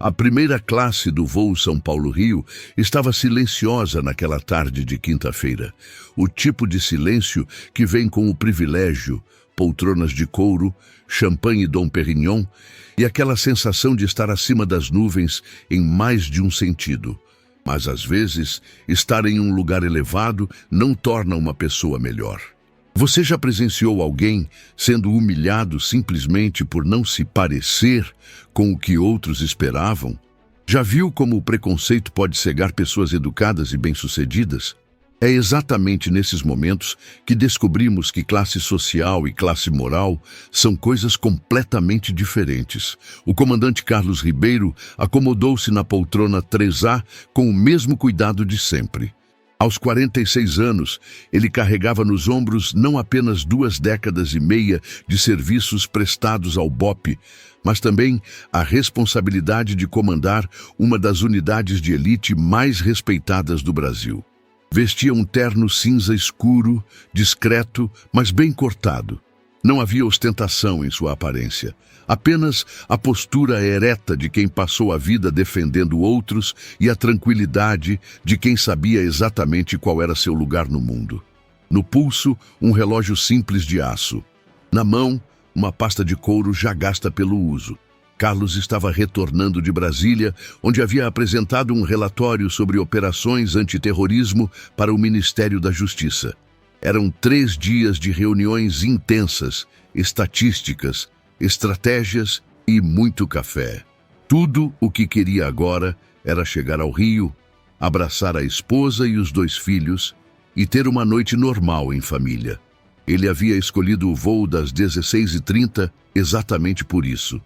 A primeira classe do voo São Paulo-Rio estava silenciosa naquela tarde de quinta-feira. O tipo de silêncio que vem com o privilégio, poltronas de couro, champanhe Dom Perignon e aquela sensação de estar acima das nuvens em mais de um sentido. Mas, às vezes, estar em um lugar elevado não torna uma pessoa melhor. Você já presenciou alguém sendo humilhado simplesmente por não se parecer com o que outros esperavam? Já viu como o preconceito pode cegar pessoas educadas e bem-sucedidas? É exatamente nesses momentos que descobrimos que classe social e classe moral são coisas completamente diferentes. O comandante Carlos Ribeiro acomodou-se na poltrona 3A com o mesmo cuidado de sempre. Aos 46 anos, ele carregava nos ombros não apenas 2 décadas e meia de serviços prestados ao BOPE, mas também a responsabilidade de comandar uma das unidades de elite mais respeitadas do Brasil. Vestia um terno cinza escuro, discreto, mas bem cortado. Não havia ostentação em sua aparência, apenas a postura ereta de quem passou a vida defendendo outros e a tranquilidade de quem sabia exatamente qual era seu lugar no mundo. No pulso, um relógio simples de aço. Na mão, uma pasta de couro já gasta pelo uso. Carlos estava retornando de Brasília, onde havia apresentado um relatório sobre operações antiterrorismo para o Ministério da Justiça. Eram 3 dias de reuniões intensas, estatísticas, estratégias e muito café. Tudo o que queria agora era chegar ao Rio, abraçar a esposa e os 2 filhos e ter uma noite normal em família. Ele havia escolhido o voo das 16h30 exatamente por isso.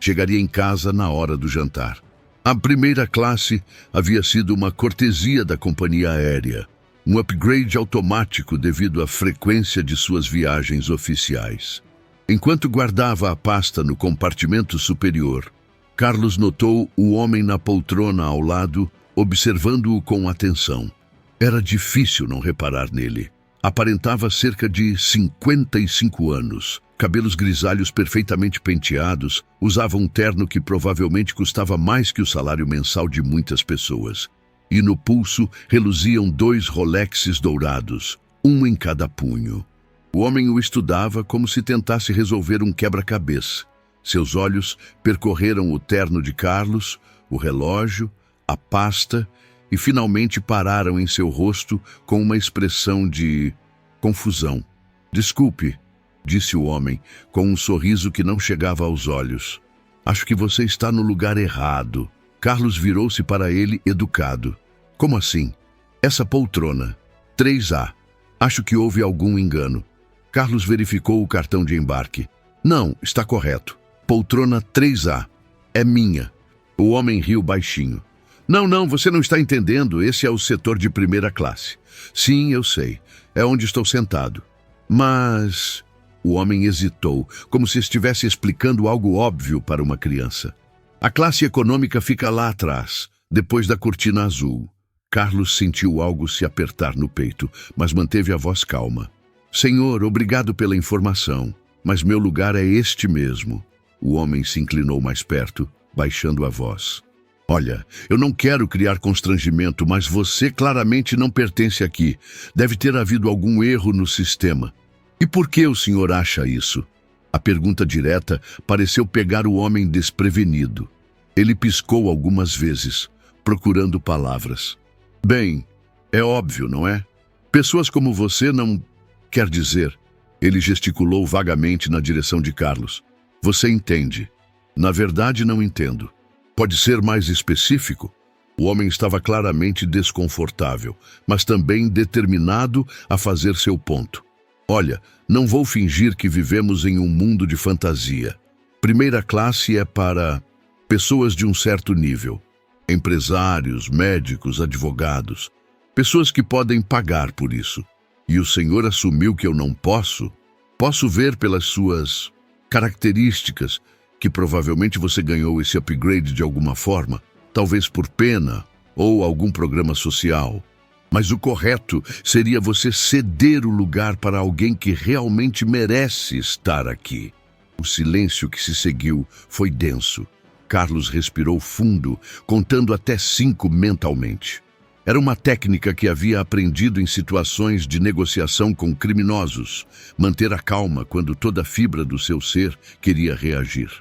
Chegaria em casa na hora do jantar. A primeira classe havia sido uma cortesia da companhia aérea, um upgrade automático devido à frequência de suas viagens oficiais. Enquanto guardava a pasta no compartimento superior, Carlos notou o homem na poltrona ao lado, observando-o com atenção. Era difícil não reparar nele. Aparentava cerca de 55 anos. Cabelos grisalhos perfeitamente penteados, usava um terno que provavelmente custava mais que o salário mensal de muitas pessoas. E no pulso reluziam 2 Rolexes dourados, um em cada punho. O homem o estudava como se tentasse resolver um quebra-cabeça. Seus olhos percorreram o terno de Carlos, o relógio, a pasta e finalmente pararam em seu rosto com uma expressão de confusão. "Desculpe", disse o homem, com um sorriso que não chegava aos olhos. "Acho que você está no lugar errado." Carlos virou-se para ele, educado. "Como assim?" "Essa poltrona. 3A. Acho que houve algum engano." Carlos verificou o cartão de embarque. "Não, está correto. Poltrona 3A. É minha." O homem riu baixinho. Não, você não está entendendo. Esse é o setor de primeira classe." "Sim, eu sei. É onde estou sentado." "Mas..." O homem hesitou, como se estivesse explicando algo óbvio para uma criança. "A classe econômica fica lá atrás, depois da cortina azul." Carlos sentiu algo se apertar no peito, mas manteve a voz calma. "Senhor, obrigado pela informação, mas meu lugar é este mesmo." O homem se inclinou mais perto, baixando a voz. "Olha, eu não quero criar constrangimento, mas você claramente não pertence aqui. Deve ter havido algum erro no sistema." "E por que o senhor acha isso?" A pergunta direta pareceu pegar o homem desprevenido. Ele piscou algumas vezes, procurando palavras. "Bem, é óbvio, não é? Pessoas como você não... Quer dizer..." Ele gesticulou vagamente na direção de Carlos. "Você entende." "Na verdade, não entendo." "Pode ser mais específico?" O homem estava claramente desconfortável, mas também determinado a fazer seu ponto. "Olha, não vou fingir que vivemos em um mundo de fantasia. Primeira classe é para pessoas de um certo nível. Empresários, médicos, advogados. Pessoas que podem pagar por isso. E o senhor assumiu que eu não posso? Posso ver pelas suas características que provavelmente você ganhou esse upgrade de alguma forma, talvez por pena ou algum programa social. Mas o correto seria você ceder o lugar para alguém que realmente merece estar aqui." O silêncio que se seguiu foi denso. Carlos respirou fundo, contando até 5 mentalmente. Era uma técnica que havia aprendido em situações de negociação com criminosos, manter a calma quando toda a fibra do seu ser queria reagir.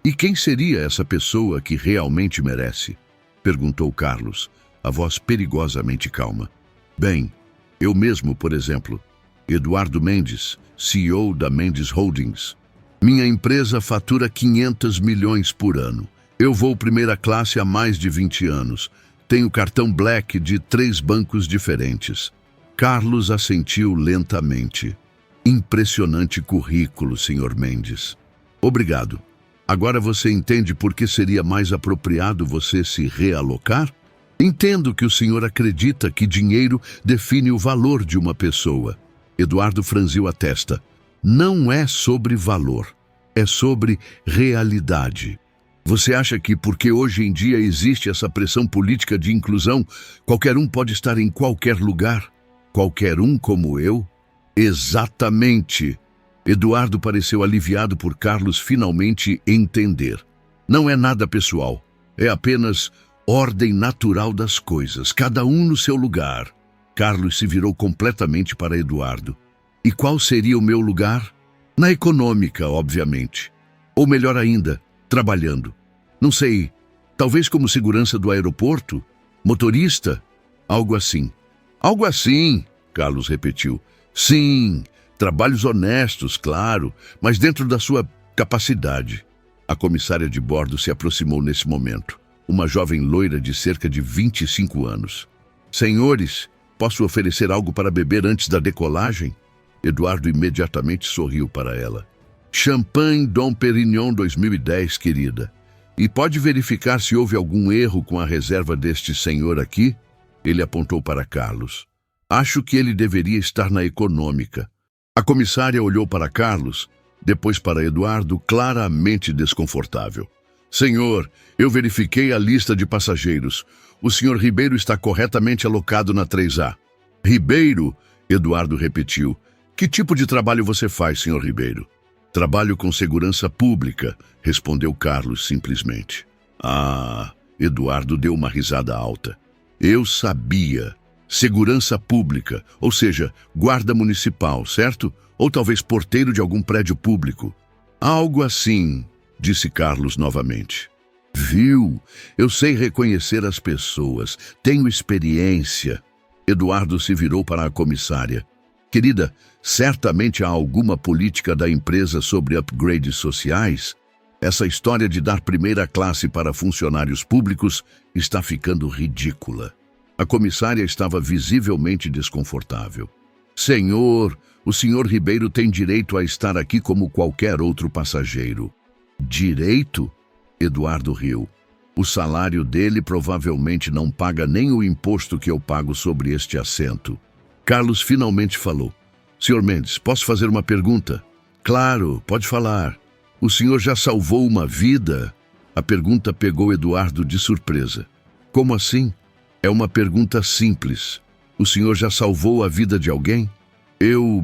E quem seria essa pessoa que realmente merece? Perguntou Carlos, a voz perigosamente calma. Bem, eu mesmo, por exemplo, Eduardo Mendes, CEO da Mendes Holdings. Minha empresa fatura 500 milhões por ano. Eu vou primeira classe há mais de 20 anos. Tenho cartão Black de 3 bancos diferentes. Carlos assentiu lentamente. Impressionante currículo, Sr. Mendes. Obrigado. Agora você entende por que seria mais apropriado você se realocar? Entendo que o senhor acredita que dinheiro define o valor de uma pessoa. Eduardo franziu a testa. Não é sobre valor, é sobre realidade. Você acha que porque hoje em dia existe essa pressão política de inclusão, qualquer um pode estar em qualquer lugar? Qualquer um como eu? Exatamente. Eduardo pareceu aliviado por Carlos finalmente entender. Não é nada pessoal, é apenas ordem natural das coisas, cada um no seu lugar. Carlos se virou completamente para Eduardo. E qual seria o meu lugar? Na econômica, obviamente. Ou melhor ainda, trabalhando. Não sei, talvez como segurança do aeroporto? Motorista? Algo assim. Algo assim, Carlos repetiu. Sim, trabalhos honestos, claro, mas dentro da sua capacidade. A comissária de bordo se aproximou nesse momento. Uma jovem loira de cerca de 25 anos. Senhores, posso oferecer algo para beber antes da decolagem? Eduardo imediatamente sorriu para ela. Champanhe Dom Perignon 2010, querida. E pode verificar se houve algum erro com a reserva deste senhor aqui? Ele apontou para Carlos. Acho que ele deveria estar na econômica. A comissária olhou para Carlos, depois para Eduardo, claramente desconfortável. Senhor, eu verifiquei a lista de passageiros. O senhor Ribeiro está corretamente alocado na 3A. Ribeiro? Eduardo repetiu. Que tipo de trabalho você faz, senhor Ribeiro? Trabalho com segurança pública, respondeu Carlos simplesmente. Ah, Eduardo deu uma risada alta. Eu sabia. Segurança pública, ou seja, guarda municipal, certo? Ou talvez porteiro de algum prédio público. Algo assim, disse Carlos novamente. Viu? Eu sei reconhecer as pessoas, tenho experiência. Eduardo se virou para a comissária. Querida, certamente há alguma política da empresa sobre upgrades sociais? Essa história de dar primeira classe para funcionários públicos está ficando ridícula. A comissária estava visivelmente desconfortável. Senhor, o senhor Ribeiro tem direito a estar aqui como qualquer outro passageiro. Direito? Eduardo riu. O salário dele provavelmente não paga nem o imposto que eu pago sobre este assento. Carlos finalmente falou. Senhor Mendes, posso fazer uma pergunta? Claro, pode falar. O senhor já salvou uma vida? A pergunta pegou Eduardo de surpresa. Como assim? É uma pergunta simples. O senhor já salvou a vida de alguém? Eu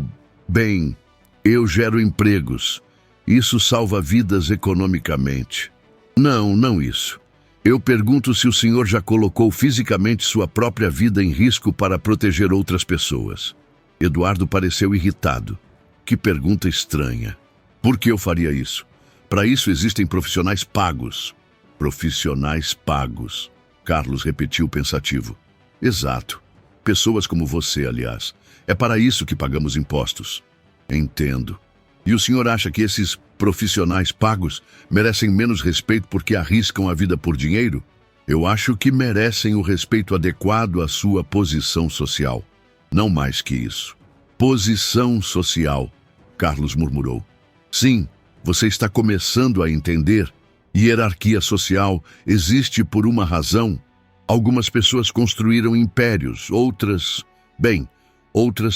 gero empregos. Isso salva vidas economicamente. Não isso. Eu pergunto se o senhor já colocou fisicamente sua própria vida em risco para proteger outras pessoas. Eduardo pareceu irritado. Que pergunta estranha. Por que eu faria isso? Para isso existem profissionais pagos. Profissionais pagos. Carlos repetiu pensativo. Exato. Pessoas como você, aliás. É para isso que pagamos impostos. Entendo. E o senhor acha que esses profissionais pagos merecem menos respeito porque arriscam a vida por dinheiro? Eu acho que merecem o respeito adequado à sua posição social. Não mais que isso. Posição social, Carlos murmurou. Sim, você está começando a entender. Hierarquia social existe por uma razão. Algumas pessoas construíram impérios, outras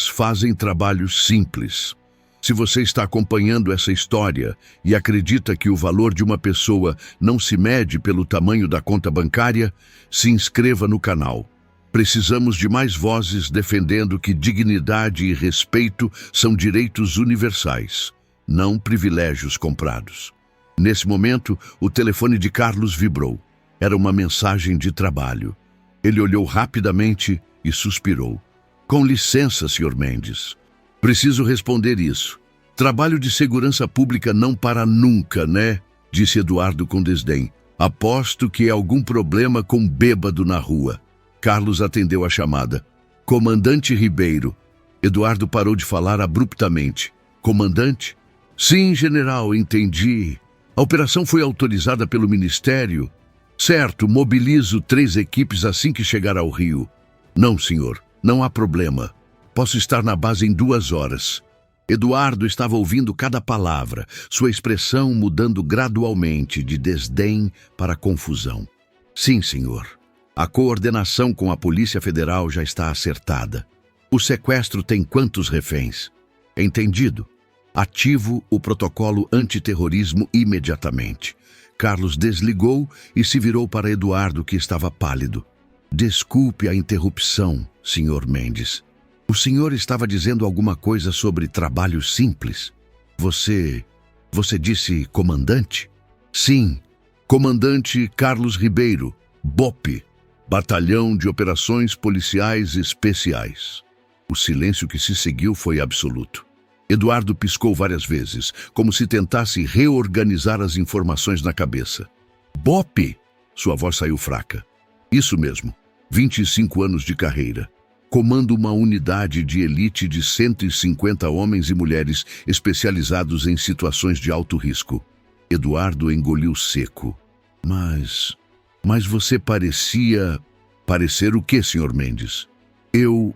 fazem trabalhos simples. Se você está acompanhando essa história e acredita que o valor de uma pessoa não se mede pelo tamanho da conta bancária, se inscreva no canal. Precisamos de mais vozes defendendo que dignidade e respeito são direitos universais, não privilégios comprados. Nesse momento, o telefone de Carlos vibrou. Era uma mensagem de trabalho. Ele olhou rapidamente e suspirou. Com licença, Sr. Mendes. Preciso responder isso. Trabalho de segurança pública não para nunca, né? Disse Eduardo com desdém. Aposto que é algum problema com bêbado na rua. Carlos atendeu a chamada. Comandante Ribeiro. Eduardo parou de falar abruptamente. Comandante? Sim, general, entendi. A operação foi autorizada pelo Ministério. Certo, mobilizo 3 equipes assim que chegar ao Rio. Não, senhor, não há problema. Posso estar na base em 2 horas. Eduardo estava ouvindo cada palavra, sua expressão mudando gradualmente de desdém para confusão. Sim, senhor. A coordenação com a Polícia Federal já está acertada. O sequestro tem quantos reféns? Entendido. Ativo o protocolo antiterrorismo imediatamente. Carlos desligou e se virou para Eduardo, que estava pálido. Desculpe a interrupção, Sr. Mendes. O senhor estava dizendo alguma coisa sobre trabalho simples? Você disse comandante? Sim, comandante Carlos Ribeiro, BOP, Batalhão de Operações Policiais Especiais. O silêncio que se seguiu foi absoluto. Eduardo piscou várias vezes, como se tentasse reorganizar as informações na cabeça. BOP! Sua voz saiu fraca. Isso mesmo, 25 anos de carreira. Comando uma unidade de elite de 150 homens e mulheres especializados em situações de alto risco. Eduardo engoliu seco. Mas você parecia... Parecer o quê, Sr. Mendes? Eu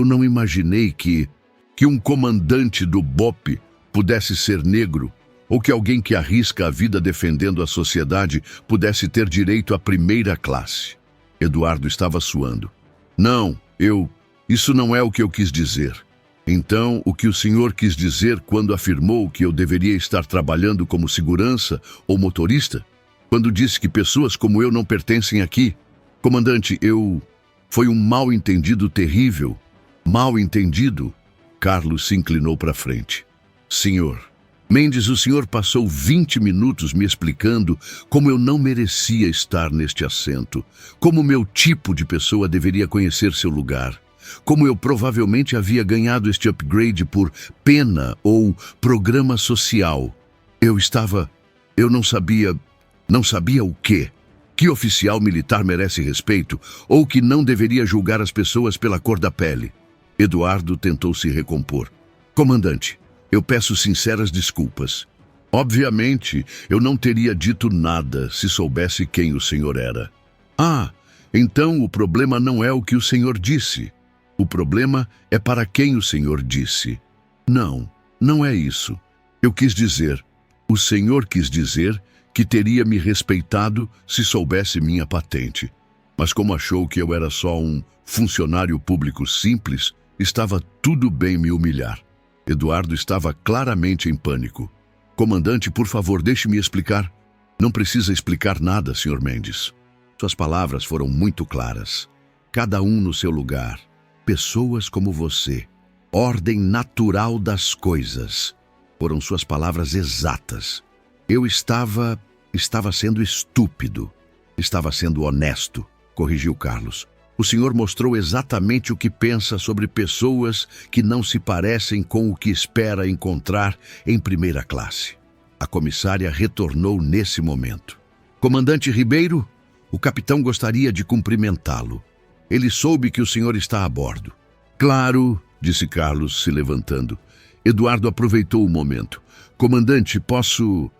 não imaginei que um comandante do BOP pudesse ser negro, ou que alguém que arrisca a vida defendendo a sociedade pudesse ter direito à primeira classe. Eduardo estava suando. Não, isso não é o que eu quis dizer. Então, o que o senhor quis dizer quando afirmou que eu deveria estar trabalhando como segurança ou motorista? Quando disse que pessoas como eu não pertencem aqui? Comandante, foi um mal-entendido terrível. Mal-entendido? Carlos se inclinou para frente. Senhor Mendes, o senhor passou 20 minutos me explicando como eu não merecia estar neste assento, como meu tipo de pessoa deveria conhecer seu lugar, como eu provavelmente havia ganhado este upgrade por pena ou programa social. Eu não sabia o quê? Que oficial militar merece respeito ou que não deveria julgar as pessoas pela cor da pele? Eduardo tentou se recompor. Comandante, eu peço sinceras desculpas. Obviamente, eu não teria dito nada se soubesse quem o senhor era. Ah, então o problema não é o que o senhor disse. O problema é para quem o senhor disse. Não é isso. O senhor quis dizer que teria me respeitado se soubesse minha patente. Mas como achou que eu era só um funcionário público simples, estava tudo bem me humilhar. Eduardo estava claramente em pânico. Comandante, por favor, deixe-me explicar. Não precisa explicar nada, Sr. Mendes. Suas palavras foram muito claras. Cada um no seu lugar. Pessoas como você. Ordem natural das coisas. Foram suas palavras exatas. Eu estava sendo estúpido. Estava sendo honesto, corrigiu Carlos. O senhor mostrou exatamente o que pensa sobre pessoas que não se parecem com o que espera encontrar em primeira classe. A comissária retornou nesse momento. Comandante Ribeiro, o capitão gostaria de cumprimentá-lo. Ele soube que o senhor está a bordo. Claro, disse Carlos, se levantando. Eduardo aproveitou o momento. Comandante, posso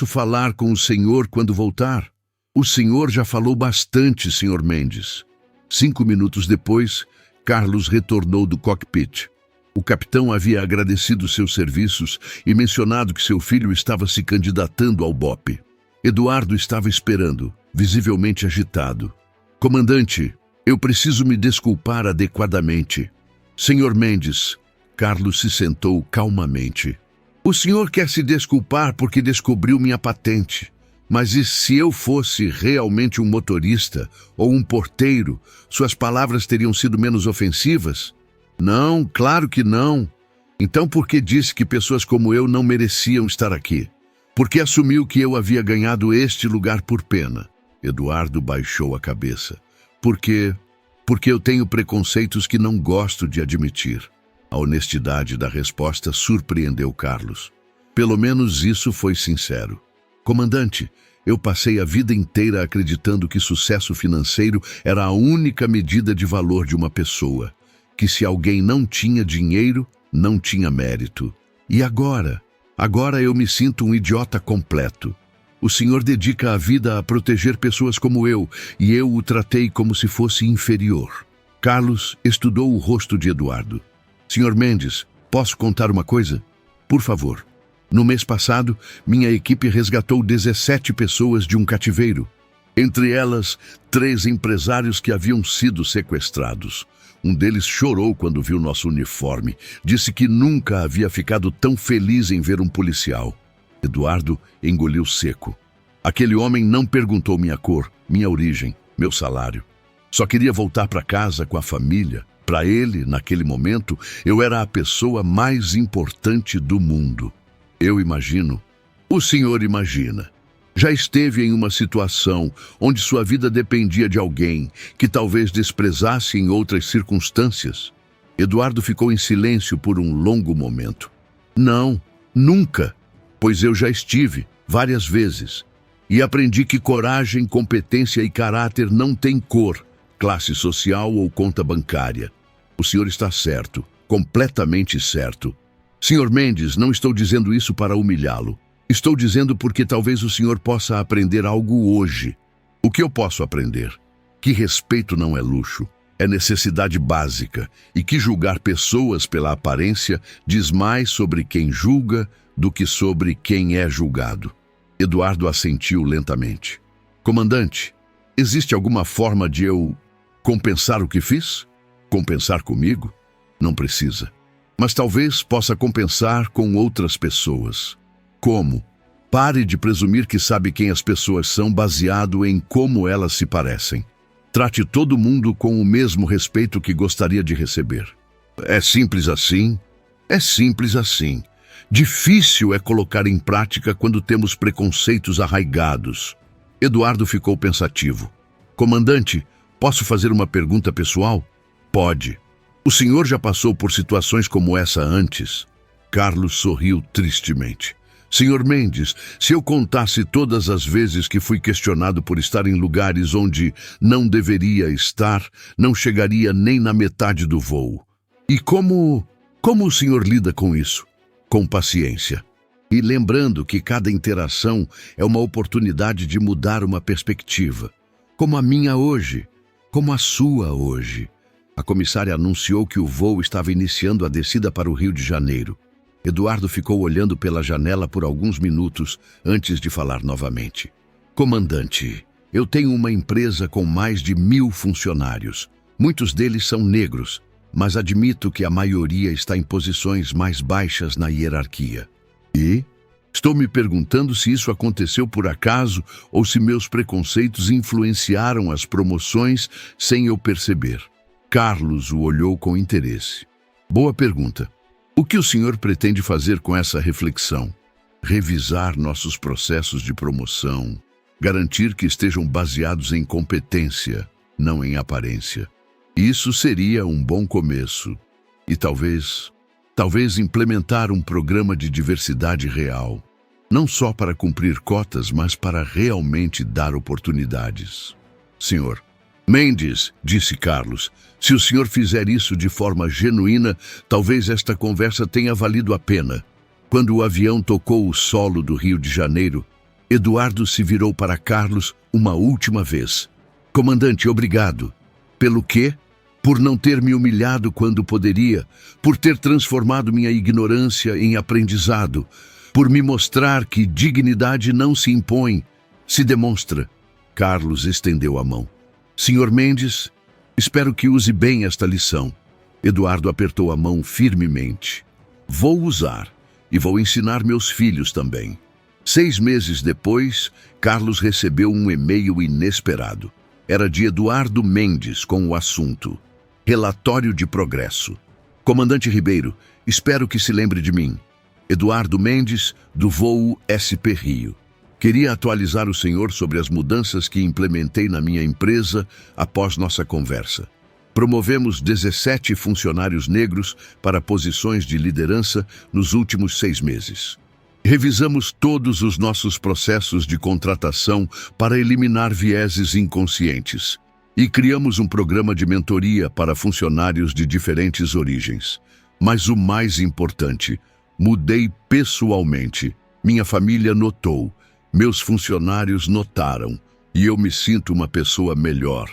falar com o senhor quando voltar? O senhor já falou bastante, Sr. Mendes. 5 minutos depois, Carlos retornou do cockpit. O capitão havia agradecido seus serviços e mencionado que seu filho estava se candidatando ao BOP. Eduardo estava esperando, visivelmente agitado. Comandante, eu preciso me desculpar adequadamente. Sr. Mendes, Carlos se sentou calmamente. O senhor quer se desculpar porque descobriu minha patente. Mas e se eu fosse realmente um motorista ou um porteiro, suas palavras teriam sido menos ofensivas? Não, claro que não. Então por que disse que pessoas como eu não mereciam estar aqui? Porque assumiu que eu havia ganhado este lugar por pena. Eduardo baixou a cabeça. Porque eu tenho preconceitos que não gosto de admitir. A honestidade da resposta surpreendeu Carlos. Pelo menos isso foi sincero. Comandante, eu passei a vida inteira acreditando que sucesso financeiro era a única medida de valor de uma pessoa. Que se alguém não tinha dinheiro, não tinha mérito. E agora? Agora eu me sinto um idiota completo. O senhor dedica a vida a proteger pessoas como eu, e eu o tratei como se fosse inferior. Carlos estudou o rosto de Eduardo. Senhor Mendes, posso contar uma coisa? Por favor. No mês passado, minha equipe resgatou 17 pessoas de um cativeiro. Entre elas, 3 empresários que haviam sido sequestrados. Um deles chorou quando viu nosso uniforme. Disse que nunca havia ficado tão feliz em ver um policial. Eduardo engoliu seco. Aquele homem não perguntou minha cor, minha origem, meu salário. Só queria voltar para casa com a família. Para ele, naquele momento, eu era a pessoa mais importante do mundo. Eu imagino. O senhor imagina. Já esteve em uma situação onde sua vida dependia de alguém que talvez desprezasse em outras circunstâncias? Eduardo ficou em silêncio por um longo momento. Não, nunca, pois eu já estive, várias vezes, e aprendi que coragem, competência e caráter não têm cor, classe social ou conta bancária. O senhor está certo, completamente certo. Senhor Mendes, não estou dizendo isso para humilhá-lo. Estou dizendo porque talvez o senhor possa aprender algo hoje. O que eu posso aprender? Que respeito não é luxo, é necessidade básica, e que julgar pessoas pela aparência diz mais sobre quem julga do que sobre quem é julgado. Eduardo assentiu lentamente. Comandante, existe alguma forma de eu compensar o que fiz? Compensar comigo? Não precisa. Mas talvez possa compensar com outras pessoas. Como? Pare de presumir que sabe quem as pessoas são baseado em como elas se parecem. Trate todo mundo com o mesmo respeito que gostaria de receber. É simples assim? É simples assim. Difícil é colocar em prática quando temos preconceitos arraigados. Eduardo ficou pensativo. Comandante, posso fazer uma pergunta pessoal? Pode. O senhor já passou por situações como essa antes? Carlos sorriu tristemente. Senhor Mendes, se eu contasse todas as vezes que fui questionado por estar em lugares onde não deveria estar, não chegaria nem na metade do voo. E como o senhor lida com isso? Com paciência. E lembrando que cada interação é uma oportunidade de mudar uma perspectiva. Como a minha hoje, como a sua hoje. A comissária anunciou que o voo estava iniciando a descida para o Rio de Janeiro. Eduardo ficou olhando pela janela por alguns minutos antes de falar novamente. Comandante, eu tenho uma empresa com mais de 1000 funcionários. Muitos deles são negros, mas admito que a maioria está em posições mais baixas na hierarquia. E? Estou me perguntando se isso aconteceu por acaso ou se meus preconceitos influenciaram as promoções sem eu perceber. Carlos o olhou com interesse. Boa pergunta. O que o senhor pretende fazer com essa reflexão? Revisar nossos processos de promoção, garantir que estejam baseados em competência, não em aparência. Isso seria um bom começo. E talvez implementar um programa de diversidade real, não só para cumprir cotas, mas para realmente dar oportunidades. Senhor Mendes, disse Carlos, se o senhor fizer isso de forma genuína, talvez esta conversa tenha valido a pena. Quando o avião tocou o solo do Rio de Janeiro, Eduardo se virou para Carlos uma última vez. Comandante, obrigado. Pelo quê? Por não ter me humilhado quando poderia, por ter transformado minha ignorância em aprendizado, por me mostrar que dignidade não se impõe, se demonstra. Carlos estendeu a mão. Senhor Mendes, espero que use bem esta lição. Eduardo apertou a mão firmemente. Vou usar e vou ensinar meus filhos também. 6 meses depois, Carlos recebeu um e-mail inesperado. Era de Eduardo Mendes com o assunto Relatório de Progresso. Comandante Ribeiro, espero que se lembre de mim. Eduardo Mendes, do voo SP Rio. Queria atualizar o senhor sobre as mudanças que implementei na minha empresa após nossa conversa. Promovemos 17 funcionários negros para posições de liderança nos últimos 6 meses. Revisamos todos os nossos processos de contratação para eliminar vieses inconscientes. E criamos um programa de mentoria para funcionários de diferentes origens. Mas o mais importante, mudei pessoalmente. Minha família notou, meus funcionários notaram, e eu me sinto uma pessoa melhor.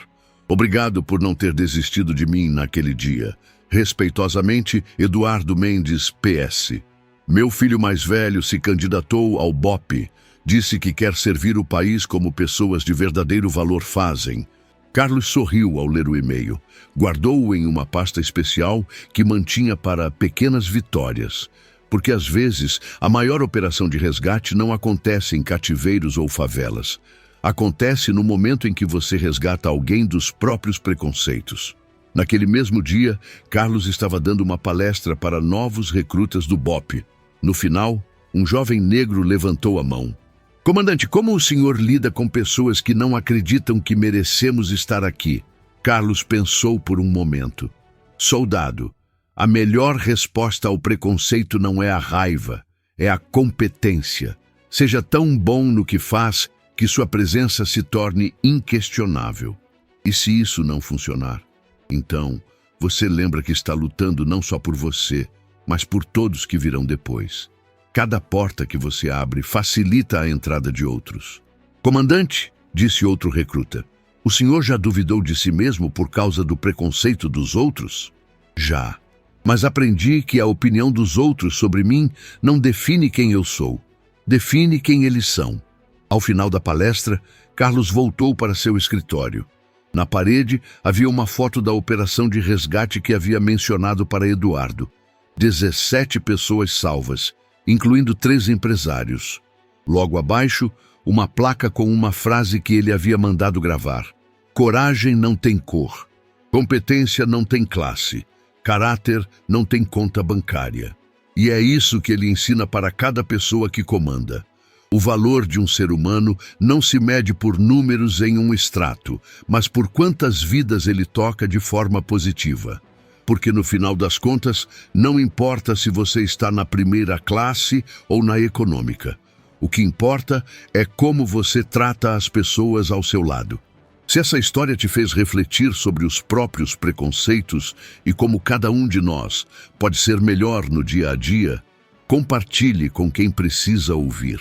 Obrigado por não ter desistido de mim naquele dia. Respeitosamente, Eduardo Mendes, PS. Meu filho mais velho se candidatou ao BOP. Disse que quer servir o país como pessoas de verdadeiro valor fazem. Carlos sorriu ao ler o e-mail. Guardou-o em uma pasta especial que mantinha para pequenas vitórias. Porque às vezes a maior operação de resgate não acontece em cativeiros ou favelas. Acontece no momento em que você resgata alguém dos próprios preconceitos. Naquele mesmo dia, Carlos estava dando uma palestra para novos recrutas do BOP. No final, um jovem negro levantou a mão. Comandante, como o senhor lida com pessoas que não acreditam que merecemos estar aqui? Carlos pensou por um momento. Soldado, a melhor resposta ao preconceito não é a raiva, é a competência. Seja tão bom no que faz que sua presença se torne inquestionável. E se isso não funcionar, então você lembra que está lutando não só por você, mas por todos que virão depois. Cada porta que você abre facilita a entrada de outros. Comandante, disse outro recruta, o senhor já duvidou de si mesmo por causa do preconceito dos outros? Já. Mas aprendi que a opinião dos outros sobre mim não define quem eu sou. Define quem eles são. Ao final da palestra, Carlos voltou para seu escritório. Na parede havia uma foto da operação de resgate que havia mencionado para Eduardo. 17 pessoas salvas, incluindo 3 empresários. Logo abaixo, uma placa com uma frase que ele havia mandado gravar. Coragem não tem cor. Competência não tem classe. Caráter não tem conta bancária. E é isso que ele ensina para cada pessoa que comanda. O valor de um ser humano não se mede por números em um extrato, mas por quantas vidas ele toca de forma positiva. Porque no final das contas, não importa se você está na primeira classe ou na econômica. O que importa é como você trata as pessoas ao seu lado. Se essa história te fez refletir sobre os próprios preconceitos e como cada um de nós pode ser melhor no dia a dia, compartilhe com quem precisa ouvir.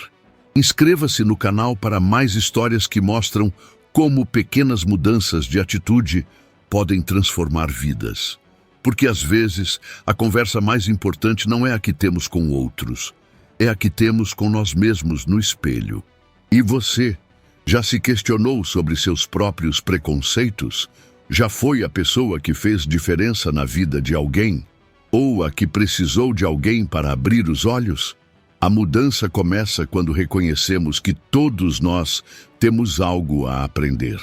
Inscreva-se no canal para mais histórias que mostram como pequenas mudanças de atitude podem transformar vidas. Porque às vezes a conversa mais importante não é a que temos com outros, é a que temos com nós mesmos no espelho. E você, já se questionou sobre seus próprios preconceitos? Já foi a pessoa que fez diferença na vida de alguém? Ou a que precisou de alguém para abrir os olhos? A mudança começa quando reconhecemos que todos nós temos algo a aprender.